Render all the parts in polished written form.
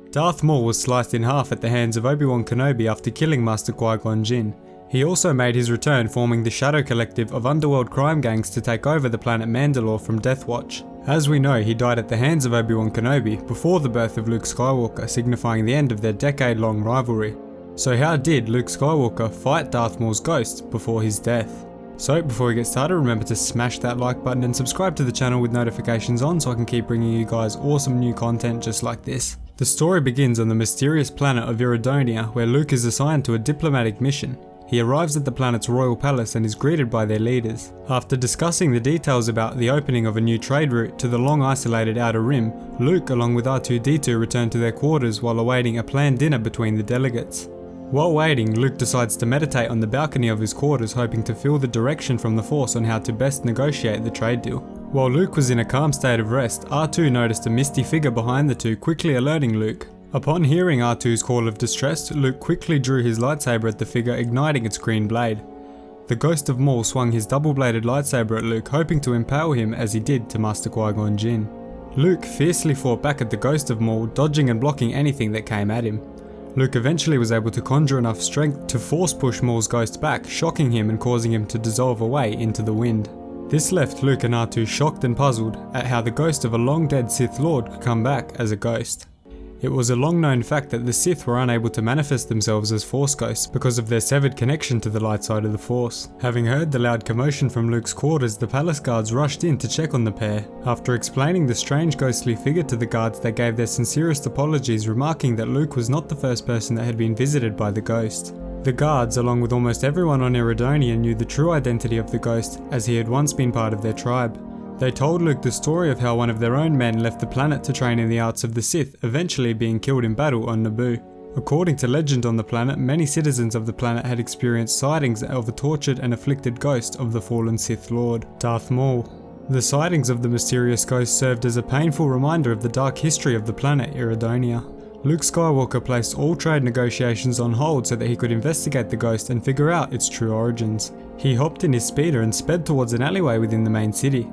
Darth Maul was sliced in half at the hands of Obi Wan Kenobi after killing Master Qui-Gon Jinn. He also made his return, forming the Shadow Collective of underworld crime gangs to take over the planet Mandalore from Death Watch. As we know, he died at the hands of Obi Wan Kenobi before the birth of Luke Skywalker, signifying the end of their decade-long rivalry. So how did Luke Skywalker fight Darth Maul's ghost before his death? So before we get started, remember to smash that like button and subscribe to the channel with notifications on so I can keep bringing you guys awesome new content just like this. The story begins on the mysterious planet of Iridonia, where Luke is assigned to a diplomatic mission. He arrives at the planet's royal palace and is greeted by their leaders. After discussing the details about the opening of a new trade route to the long isolated Outer Rim, Luke along with R2-D2 return to their quarters while awaiting a planned dinner between the delegates. While waiting, Luke decides to meditate on the balcony of his quarters, hoping to feel the direction from the Force on how to best negotiate the trade deal. While Luke was in a calm state of rest, R2 noticed a misty figure behind the two, quickly alerting Luke. Upon hearing R2's call of distress, Luke quickly drew his lightsaber at the figure, igniting its green blade. The ghost of Maul swung his double-bladed lightsaber at Luke, hoping to impale him as he did to Master Qui-Gon Jinn. Luke fiercely fought back at the ghost of Maul, dodging and blocking anything that came at him. Luke eventually was able to conjure enough strength to force push Maul's ghost back, shocking him and causing him to dissolve away into the wind. This left Luke and R2 shocked and puzzled at how the ghost of a long-dead Sith Lord could come back as a ghost. It was a long-known fact that the Sith were unable to manifest themselves as Force ghosts because of their severed connection to the light side of the Force. Having heard the loud commotion from Luke's quarters, the palace guards rushed in to check on the pair. After explaining the strange ghostly figure to the guards, they gave their sincerest apologies, remarking that Luke was not the first person that had been visited by the ghost. The guards, along with almost everyone on Iridonia, knew the true identity of the ghost, as he had once been part of their tribe. They told Luke the story of how one of their own men left the planet to train in the arts of the Sith, eventually being killed in battle on Naboo. According to legend on the planet, many citizens of the planet had experienced sightings of a tortured and afflicted ghost of the fallen Sith Lord, Darth Maul. The sightings of the mysterious ghost served as a painful reminder of the dark history of the planet Iridonia. Luke Skywalker placed all trade negotiations on hold so that he could investigate the ghost and figure out its true origins. He hopped in his speeder and sped towards an alleyway within the main city.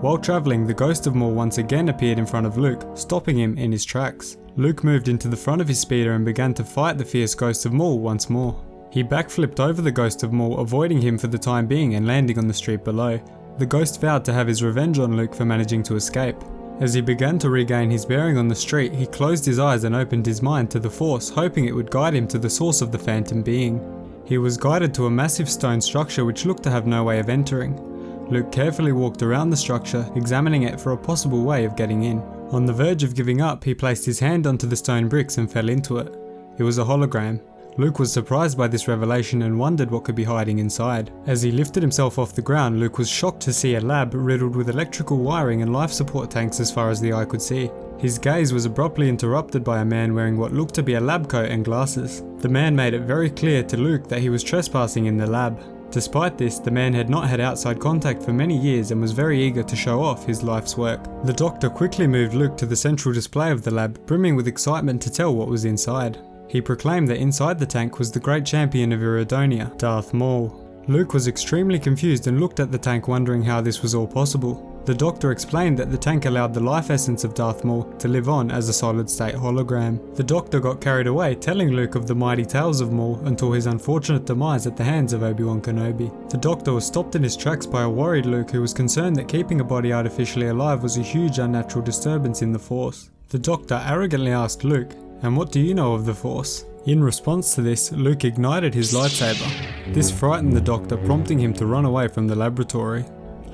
While travelling, the ghost of Maul once again appeared in front of Luke, stopping him in his tracks. Luke moved into the front of his speeder and began to fight the fierce ghost of Maul once more. He backflipped over the ghost of Maul, avoiding him for the time being and landing on the street below. The ghost vowed to have his revenge on Luke for managing to escape. As he began to regain his bearing on the street, he closed his eyes and opened his mind to the Force, hoping it would guide him to the source of the phantom being. He was guided to a massive stone structure which looked to have no way of entering. Luke carefully walked around the structure, examining it for a possible way of getting in. On the verge of giving up, he placed his hand onto the stone bricks and fell into it. It was a hologram. Luke was surprised by this revelation and wondered what could be hiding inside. As he lifted himself off the ground, Luke was shocked to see a lab riddled with electrical wiring and life support tanks as far as the eye could see. His gaze was abruptly interrupted by a man wearing what looked to be a lab coat and glasses. The man made it very clear to Luke that he was trespassing in the lab. Despite this, the man had not had outside contact for many years and was very eager to show off his life's work. The doctor quickly moved Luke to the central display of the lab, brimming with excitement to tell what was inside. He proclaimed that inside the tank was the great champion of Iridonia, Darth Maul. Luke was extremely confused and looked at the tank, wondering how this was all possible. The doctor explained that the tank allowed the life essence of Darth Maul to live on as a solid-state hologram. The doctor got carried away, telling Luke of the mighty tales of Maul until his unfortunate demise at the hands of Obi Wan Kenobi. The doctor was stopped in his tracks by a worried Luke, who was concerned that keeping a body artificially alive was a huge unnatural disturbance in the Force. The doctor arrogantly asked Luke, "And what do you know of the Force?" In response to this, Luke ignited his lightsaber. This frightened the doctor, prompting him to run away from the laboratory.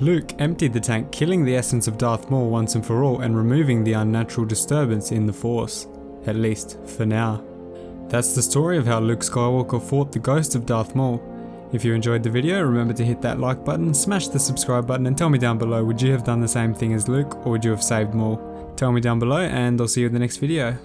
Luke emptied the tank, killing the essence of Darth Maul once and for all and removing the unnatural disturbance in the Force. At least, for now. That's the story of how Luke Skywalker fought the ghost of Darth Maul. If you enjoyed the video, remember to hit that like button, smash the subscribe button and tell me down below, would you have done the same thing as Luke or would you have saved Maul? Tell me down below and I'll see you in the next video.